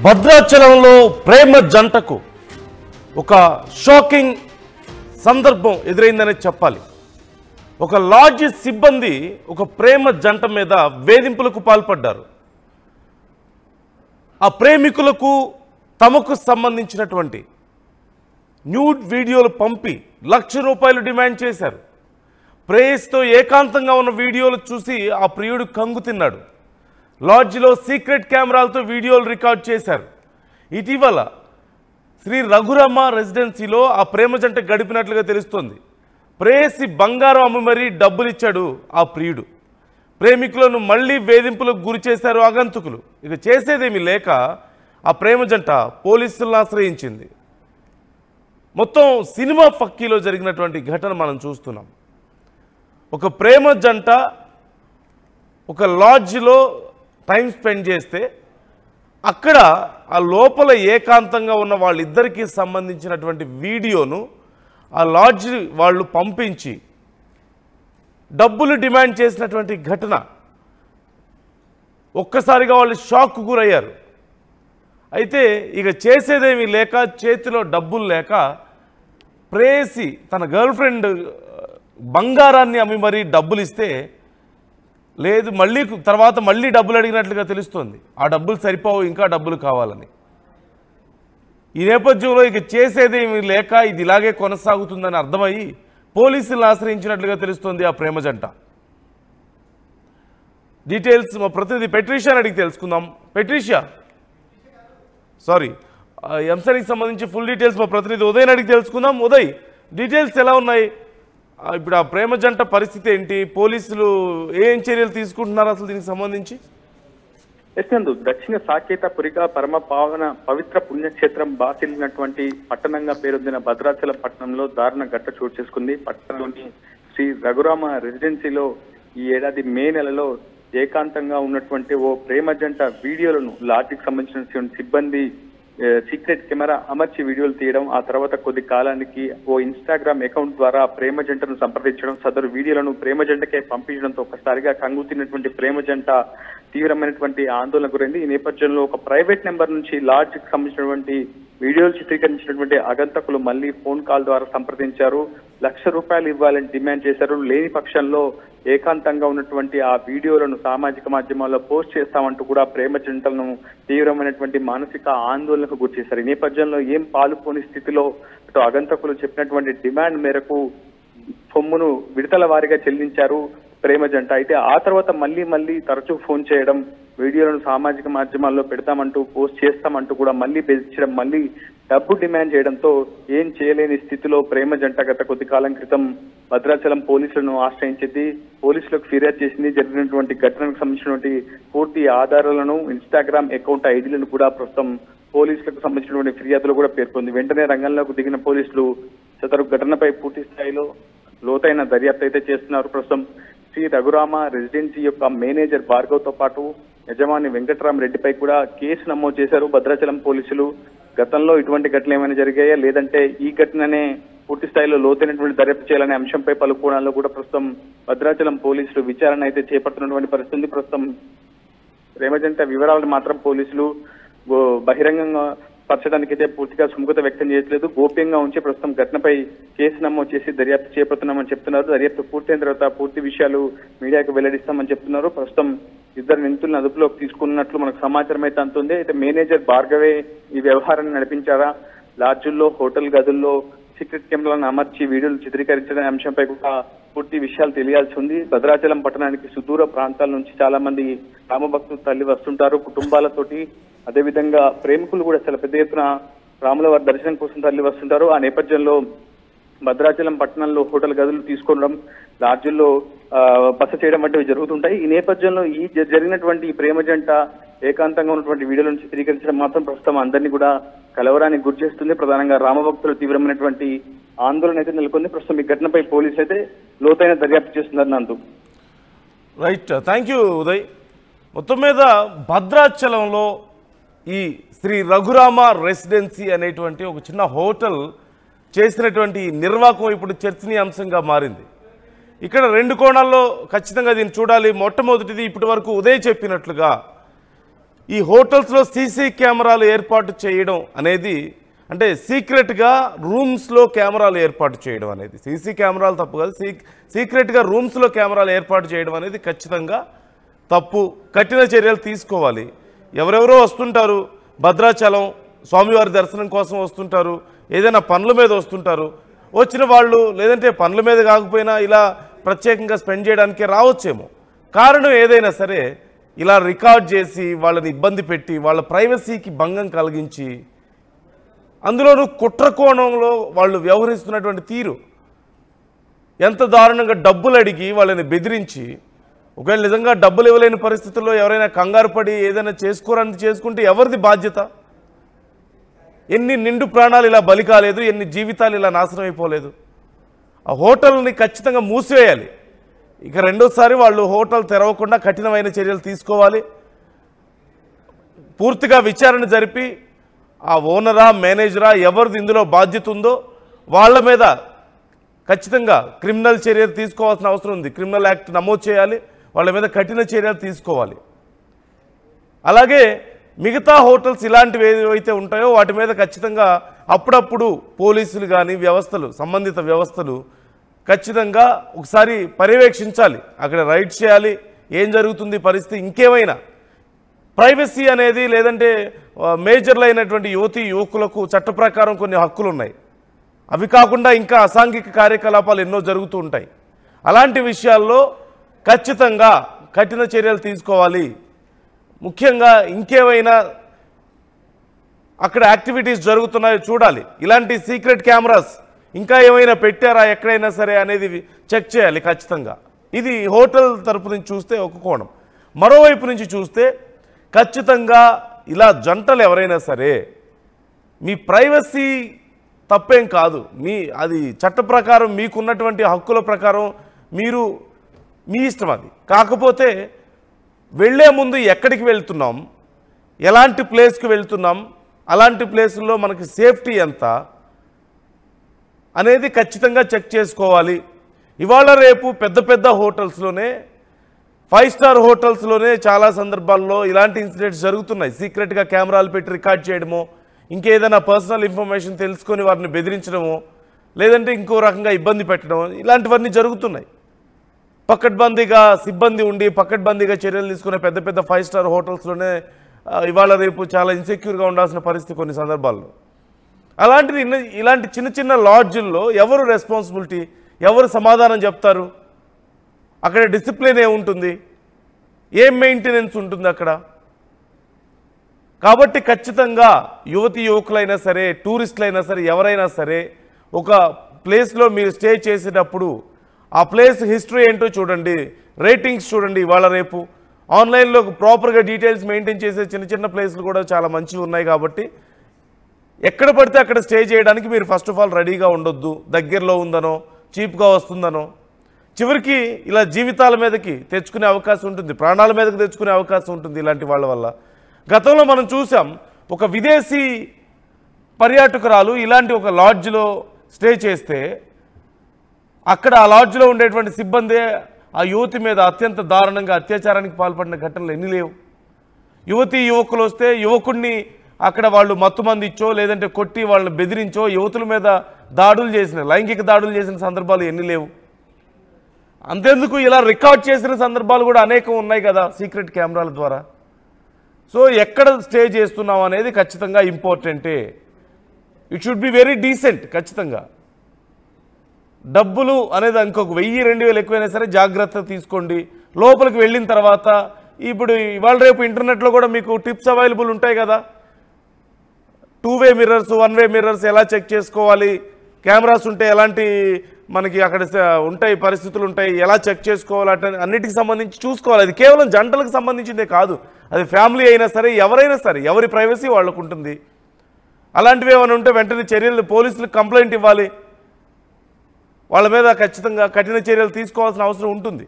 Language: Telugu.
భద్రాచలంలో ప్రేమ జంటకు ఒక షాకింగ్ సందర్భం ఎదురైందనే చెప్పాలి. ఒక లాడ్జ్ సిబ్బంది ఒక ప్రేమ జంట మీద వేధింపులకు పాల్పడ్డారు. ఆ ప్రేమికులకు తమకు సంబంధించినటువంటి న్యూడ్ వీడియోలు పంపి ₹1,00,000 డిమాండ్ చేశారు. ప్రేయస్తో ఏకాంతంగా ఉన్న వీడియోలు చూసి ఆ ప్రియుడు కంగు తిన్నాడు. లాడ్జిలో సీక్రెట్ కెమెరాలతో వీడియోలు రికార్డ్ చేశారు. ఇటీవల శ్రీ రఘురామ రెసిడెన్సీలో ఆ ప్రేమ జంట గడిపినట్లుగా తెలుస్తోంది. ప్రేయసి బంగారం అమ్మి మరీ డబ్బులిచ్చాడు ఆ ప్రియుడు. ప్రేమికులను మళ్లీ వేధింపులకు గురి చేశారు ఆగంతుకులు. ఇక చేసేదేమీ లేక ఆ ప్రేమ జంట పోలీసులను ఆశ్రయించింది. మొత్తం సినిమా ఫక్కీలో జరిగినటువంటి ఘటన మనం చూస్తున్నాం. ఒక ప్రేమ జంట ఒక లాడ్జిలో టైం స్పెండ్ చేస్తే అక్కడ ఆ లోపల ఏకాంతంగా ఉన్న వాళ్ళిద్దరికీ సంబంధించినటువంటి వీడియోను ఆ లాడ్జ్ వాళ్ళు పంపించి డబ్బులు డిమాండ్ చేసినటువంటి ఘటన. ఒక్కసారిగా వాళ్ళు షాక్కు గురయ్యారు. అయితే ఇక చేసేదేమీ లేక చేతిలో డబ్బులు లేక ప్రేయసి తన గర్ల్ ఫ్రెండ్ బంగారాన్ని అమ్మి మరీ డబ్బులు ఇస్తే లేదు తర్వాత మళ్ళీ డబ్బులు అడిగినట్లుగా తెలుస్తోంది. ఆ డబ్బులు సరిపోవు, ఇంకా డబ్బులు కావాలని. ఈ నేపథ్యంలో ఇక చేసేదేమీ లేక ఇది ఇలాగే కొనసాగుతుందని అర్థమయ్యి పోలీసులను ఆశ్రయించినట్లుగా తెలుస్తోంది ఆ ప్రేమ జంట. డీటెయిల్స్ మా ప్రతినిధి పెట్రిషియాని అడిగి తెలుసుకుందాం. పెట్రిషియా, అంశానికి సంబంధించి ఫుల్ డీటెయిల్స్ మా ప్రతినిధి ఉదయ్ అడిగి తెలుసుకుందాం. ఉదయ్, డీటెయిల్స్ ఎలా ఉన్నాయి? ఇప్పుడు ఆ ప్రేమ జంట పరిస్థితి ఏంటి? పోలీసులు ఏం చర్యలు తీసుకుంటున్నారు అసలు దీనికి సంబంధించి? దక్షిణ సాకేతపురిగా పరమ పావన పవిత్ర పుణ్యక్షేత్రం బాసిల్లినటువంటి పట్టణంగా పేరొందిన భద్రాచలం పట్టణంలో దారుణ ఘట్ట చోటు చేసుకుంది. పట్టణంలోని శ్రీ రఘురామ రెసిడెన్సీలో ఈ ఏడాది మే నెలలో ఏకాంతంగా ఉన్నటువంటి ఓ ప్రేమ జంట వీడియోలను లాడ్జికి సంబంధించిన సిబ్బంది సీక్రెట్ కెమెరా అమర్చి వీడియోలు తీయడం, ఆ తర్వాత కొద్ది కాలానికి ఓ ఇన్స్టాగ్రామ్ అకౌంట్ ద్వారా ప్రేమ జంటను సంప్రదించడం, సదరు వీడియోలను ప్రేమ జంటకే పంపించడంతో ఒక్కసారిగా కంగు తిన్నటువంటి ప్రేమ జంట తీవ్రమైనటువంటి ఆందోళన గురైంది. ఈ నేపథ్యంలో ఒక ప్రైవేట్ నెంబర్ నుంచి లాడ్జికి సంబంధించినటువంటి వీడియోలు చిత్రీకరించినటువంటి ఆగంతకులు మళ్లీ ఫోన్ కాల్ ద్వారా సంప్రదించారు. ₹1,00,000 ఇవ్వాలని డిమాండ్ చేశారు. లేని పక్షంలో ఏకాంతంగా ఉన్నటువంటి ఆ వీడియోలను సామాజిక మాధ్యమాల్లో పోస్ట్ చేస్తామంటూ కూడా ప్రేమ జంటలను తీవ్రమైనటువంటి మానసిక ఆందోళనకు గురి చేశారు. ఈ నేపథ్యంలో ఏం పాలుపోని స్థితిలో అటు ఆగంతకులు చెప్పినటువంటి డిమాండ్ మేరకు సొమ్మును విడతల వారీగా చెల్లించారు ప్రేమ జంట. అయితే ఆ తర్వాత మళ్ళీ తరచూ ఫోన్ చేయడం, వీడియోలను సామాజిక మాధ్యమాల్లో పెడతామంటూ పోస్ట్ చేస్తామంటూ కూడా మళ్ళీ బెదిరించడం, మళ్ళీ డబ్బు డిమాండ్ చేయడంతో ఏం చేయలేని స్థితిలో ప్రేమ జంట గత కొద్ది కాలం క్రితం భద్రాచలం పోలీసులను ఆశ్రయించింది. పోలీసులకు ఫిర్యాదు చేసింది. జరిగినటువంటి ఘటనకు సంబంధించినటువంటి పూర్తి ఆధారాలను, ఇన్స్టాగ్రామ్ అకౌంట్ ఐడీలను కూడా ప్రస్తుతం పోలీసులకు సంబంధించినటువంటి ఫిర్యాదులు కూడా పేర్కొంది. వెంటనే రంగంలోకి దిగిన పోలీసులు సదరు ఘటనపై పూర్తి స్థాయిలో లోతైన దర్యాప్తు అయితే చేస్తున్నారు. ప్రస్తుతం శ్రీ రఘురామ రెసిడెన్సీ యొక్క మేనేజర్ భార్గవ్తో పాటు యజమాని వెంకటరామరెడ్డిపై కూడా కేసు నమోదు చేశారు భద్రాచలం పోలీసులు. గతంలో ఇటువంటి ఘటనలు ఏమైనా జరిగాయా, లేదంటే ఈ ఘటననే పూర్తి స్థాయిలో లోతైనటువంటి దర్యాప్తు చేయాలనే అంశంపై పలు కోణాల్లో కూడా ప్రస్తుతం భద్రాచలం పోలీసులు విచారణ అయితే చేపడుతున్నటువంటి పరిస్థితి. ప్రస్తుతం ప్రేమ జంట వివరాలను మాత్రం పోలీసులు బహిరంగంగా పరచడానికి అయితే పూర్తిగా సుముఖత వ్యక్తం చేయట్లేదు. గోప్యంగా ఉంచి ప్రస్తుతం ఘటనపై కేసు నమోదు చేసి దర్యాప్తు చేపడుతున్నామని చెప్తున్నారు. దర్యాప్తు పూర్తయిన తర్వాత పూర్తి విషయాలు మీడియాకు వెల్లడిస్తామని చెప్తున్నారు. ప్రస్తుతం ఇద్దరు నిందితులను అదుపులోకి తీసుకున్నట్లు మనకు సమాచారం అయితే అందుతుంది. అయితే మేనేజర్ భార్గవే ఈ వ్యవహారాన్ని నడిపించారా, లాడ్జుల్లో హోటల్ గదుల్లో సీక్రెట్ కెమెరాలను అమర్చి వీడియోలు చిత్రీకరించడం అంశంపై కూడా పూర్తి విషయాలు తెలియాల్సి ఉంది. భద్రాచలం పట్టణానికి సుదూర ప్రాంతాల నుంచి చాలా మంది రామభక్తులు తల్లి వస్తుంటారు కుటుంబాలతోటి. అదేవిధంగా ప్రేమికులు కూడా చాలా పెద్ద ఎత్తున రాముల వారి దర్శనం కోసం తల్లి వస్తుంటారు. ఆ నేపథ్యంలో భద్రాచలం పట్టణంలో హోటల్ గదులు తీసుకోవడం, లాడ్జుల్లో బస చేయడం వంటివి జరుగుతుంటాయి. ఈ నేపథ్యంలో ఈ జరిగినటువంటి ప్రేమ జంట ఏకాంతంగా ఉన్నటువంటి వీడియోలను చిత్రీకరించడం మాత్రం ప్రస్తుతం అందరినీ కూడా కలవరానికి గురి చేస్తుంది. ప్రధానంగా రామభక్తులు తీవ్రమైనటువంటి ఆందోళన అయితే నెలకొంది. ప్రస్తుతం ఈ ఘటనపై పోలీసులు అయితే లోతైన దర్యాప్తు చేస్తున్నారు. నందు రైట్, థ్యాంక్ యూ ఉదయ్. మొత్తం మీద భద్రాచలంలో ఈ శ్రీ రఘురామ రెసిడెన్సీ అనేటువంటి ఒక చిన్న హోటల్ చేసినటువంటి నిర్వాహకం ఇప్పుడు చర్చనీయాంశంగా మారింది. ఇక్కడ రెండు కోణాల్లో ఖచ్చితంగా దీన్ని చూడాలి. మొట్టమొదటిది ఇప్పటి వరకు ఉదయ్ చెప్పినట్లుగా ఈ హోటల్స్లో సీసీ కెమెరాలు ఏర్పాటు చేయడం అనేది, అంటే సీక్రెట్గా రూమ్స్లో కెమెరాలు ఏర్పాటు చేయడం అనేది, సీసీ కెమెరాలు తప్పు కాదు, సీక్రెట్గా రూమ్స్లో కెమెరాలు ఏర్పాటు చేయడం అనేది ఖచ్చితంగా తప్పు. కఠిన చర్యలు తీసుకోవాలి. ఎవరెవరో వస్తుంటారు, భద్రాచలం స్వామివారి దర్శనం కోసం వస్తుంటారు, ఏదైనా పనుల మీద వస్తుంటారు. వచ్చిన వాళ్ళు లేదంటే పనుల మీద కాకపోయినా ఇలా ప్రత్యేకంగా స్పెండ్ చేయడానికే రావచ్చేమో. కారణం ఏదైనా సరే ఇలా రికార్డ్ చేసి వాళ్ళని ఇబ్బంది పెట్టి వాళ్ళ ప్రైవసీకి భంగం కలిగించి, అందులోనూ కుట్ర కోణంలో వాళ్ళు వ్యవహరిస్తున్నటువంటి తీరు ఎంత దారుణంగా, డబ్బులు అడిగి వాళ్ళని బెదిరించి, ఒకవేళ నిజంగా డబ్బులు ఇవ్వలేని పరిస్థితుల్లో ఎవరైనా కంగారు పడి ఏదైనా చేసుకుంటే ఎవరిది బాధ్యత? ఎన్ని నిండు ప్రాణాలు ఇలా బలి కాలేదు, ఎన్ని జీవితాలు ఇలా నాశనం అయిపోలేదు. ఆ హోటల్ని ఖచ్చితంగా మూసివేయాలి. ఇక రెండోసారి వాళ్ళు హోటల్ తెరవకుండా కఠినమైన చర్యలు తీసుకోవాలి. పూర్తిగా విచారణ జరిపి ఆ ఓనరా మేనేజరా ఎవరిది ఇందులో బాధ్యత ఉందో వాళ్ళ మీద ఖచ్చితంగా క్రిమినల్ చర్యలు తీసుకోవాల్సిన అవసరం ఉంది. క్రిమినల్ యాక్ట్ నమోదు చేయాలి, వాళ్ళ మీద కఠిన చర్యలు తీసుకోవాలి. అలాగే మిగతా హోటల్స్ ఇలాంటివి ఏవైతే ఉంటాయో వాటి మీద ఖచ్చితంగా అప్పుడప్పుడు పోలీసులు కానీ వ్యవస్థలు, సంబంధిత వ్యవస్థలు ఖచ్చితంగా ఒకసారి పర్యవేక్షించాలి. అక్కడ రైడ్ చేయాలి, ఏం జరుగుతుంది పరిస్థితి. ఇంకేమైనా ప్రైవసీ అనేది లేదంటే మేజర్లు అయినటువంటి యువకులకు చట్ట ప్రకారం కొన్ని హక్కులు ఉన్నాయి. అవి కాకుండా ఇంకా అసాంఘిక కార్యకలాపాలు ఎన్నో జరుగుతూ ఉంటాయి. అలాంటి విషయాల్లో ఖచ్చితంగా కఠిన చర్యలు తీసుకోవాలి. ముఖ్యంగా ఇంకేమైనా అక్కడ యాక్టివిటీస్ జరుగుతున్నాయో చూడాలి. ఇలాంటి సీక్రెట్ కెమెరాస్ ఇంకా ఏమైనా పెట్టారా ఎక్కడైనా సరే అనేది చెక్ చేయాలి ఖచ్చితంగా. ఇది హోటల్ తరపు నుంచి చూస్తే ఒక కోణం. మరోవైపు నుంచి చూస్తే ఖచ్చితంగా ఇలా జంటలు ఎవరైనా సరే మీ ప్రైవసీ తప్పేం కాదు, అది చట్ట ప్రకారం మీకున్నటువంటి హక్కుల ప్రకారం మీరు మీ ఇష్టం అది. కాకపోతే వెళ్ళే ముందు ఎక్కడికి వెళ్తున్నాం, ఎలాంటి ప్లేస్కి వెళ్తున్నాం, అలాంటి ప్లేసుల్లో మనకి సేఫ్టీ ఎంత అనేది ఖచ్చితంగా చెక్ చేసుకోవాలి. ఇవాళ రేపు పెద్ద పెద్ద హోటల్స్లోనే, 5 స్టార్ హోటల్స్లోనే చాలా సందర్భాల్లో ఇలాంటి ఇన్సిడెంట్స్ జరుగుతున్నాయి. సీక్రెట్గా కెమెరాలు పెట్టి రికార్డ్ చేయడమో, ఇంకేదైనా పర్సనల్ ఇన్ఫర్మేషన్ తెలుసుకొని వారిని బెదిరించడమో, లేదంటే ఇంకో రకంగా ఇబ్బంది పెట్టడం, ఇలాంటివన్నీ జరుగుతున్నాయి. పకడ్బందీగా సిబ్బంది ఉండి పకడ్బందీగా చర్యలు తీసుకునే పెద్ద పెద్ద 5 స్టార్ హోటల్స్లోనే ఇవాళ రేపు చాలా ఇన్సెక్యూర్గా ఉండాల్సిన పరిస్థితి కొన్ని సందర్భాల్లో. అలాంటిది ఇలాంటి చిన్న చిన్న లాడ్జిల్లో ఎవరు రెస్పాన్సిబిలిటీ, ఎవరు సమాధానం చెప్తారు? అక్కడ డిసిప్లిన్ ఏముంటుంది, ఏం మెయింటెనెన్స్ ఉంటుంది అక్కడ? కాబట్టి ఖచ్చితంగా యువకులైనా సరే, టూరిస్టులైనా సరే, ఎవరైనా సరే ఒక ప్లేస్లో మీరు స్టే చేసేటప్పుడు ఆ ప్లేస్ హిస్టరీ ఏంటో చూడండి, రేటింగ్స్ చూడండి. ఇవాళ రేపు ఆన్లైన్లో ప్రాపర్గా డీటెయిల్స్ మెయింటైన్ చేసే చిన్న చిన్న ప్లేస్లు కూడా చాలా మంచివి ఉన్నాయి. కాబట్టి ఎక్కడ పడితే అక్కడ స్టే చేయడానికి మీరు ఫస్ట్ ఆఫ్ ఆల్ రెడీగా ఉండొద్దు. దగ్గరలో ఉందనో, చీప్గా వస్తుందనో, చివరికి ఇలా జీవితాల మీదకి తెచ్చుకునే అవకాశం ఉంటుంది, ప్రాణాల మీదకి తెచ్చుకునే అవకాశం ఉంటుంది ఇలాంటి వాళ్ళ వల్ల. గతంలో మనం చూసాం, ఒక విదేశీ పర్యాటకురాలు ఇలాంటి ఒక లాడ్జ్లో స్టే చేస్తే అక్కడ ఆ లాడ్జ్లో ఉండేటువంటి సిబ్బంది ఆ యువతి మీద అత్యంత దారుణంగా అత్యాచారానికి పాల్పడిన ఘటనలు ఎన్ని లేవు? యువకులు వస్తే యువకుడిని అక్కడ వాళ్ళు మత్తుమంది ఇచ్చో లేదంటే కొట్టి వాళ్ళని బెదిరించో యువతుల మీద దాడులు చేసిన, లైంగిక దాడులు చేసిన సందర్భాలు ఎన్ని లేవు? అంతెందుకు ఇలా రికార్డ్ చేసిన సందర్భాలు కూడా అనేకం ఉన్నాయి కదా సీక్రెట్ కెమెరాల ద్వారా. సో ఎక్కడ స్టే చేస్తున్నాం అనేది ఖచ్చితంగా ఇంపార్టెంటే. It should be very decent. ఖచ్చితంగా డబ్బులు అనేది ఇంకొక 1000-2000 ఎక్కువైనా సరే జాగ్రత్త తీసుకోండి. లోపలికి వెళ్ళిన తర్వాత ఇప్పుడు ఇవాళ రేపు ఇంటర్నెట్లో కూడా మీకు టిప్స్ అవైలబుల్ ఉంటాయి కదా, 2-వే మిర్రర్స్, 1-వే మిర్రర్స్ ఎలా చెక్ చేసుకోవాలి, కెమెరాస్ ఉంటే ఎలాంటి మనకి అక్కడ ఉంటాయి, పరిస్థితులు ఉంటాయి, ఎలా చెక్ చేసుకోవాలి, అన్నిటికి సంబంధించి చూసుకోవాలి. అది కేవలం జంటలకు సంబంధించిందే కాదు, అది ఫ్యామిలీ అయినా సరే, ఎవరైనా సరే, ఎవరి ప్రైవసీ వాళ్ళకు ఉంటుంది. అలాంటివి ఏమైనా ఉంటే వెంటనే చర్యలు, పోలీసులకు కంప్లైంట్ ఇవ్వాలి, వాళ్ళ మీద ఖచ్చితంగా కఠిన చర్యలు తీసుకోవాల్సిన అవసరం ఉంటుంది.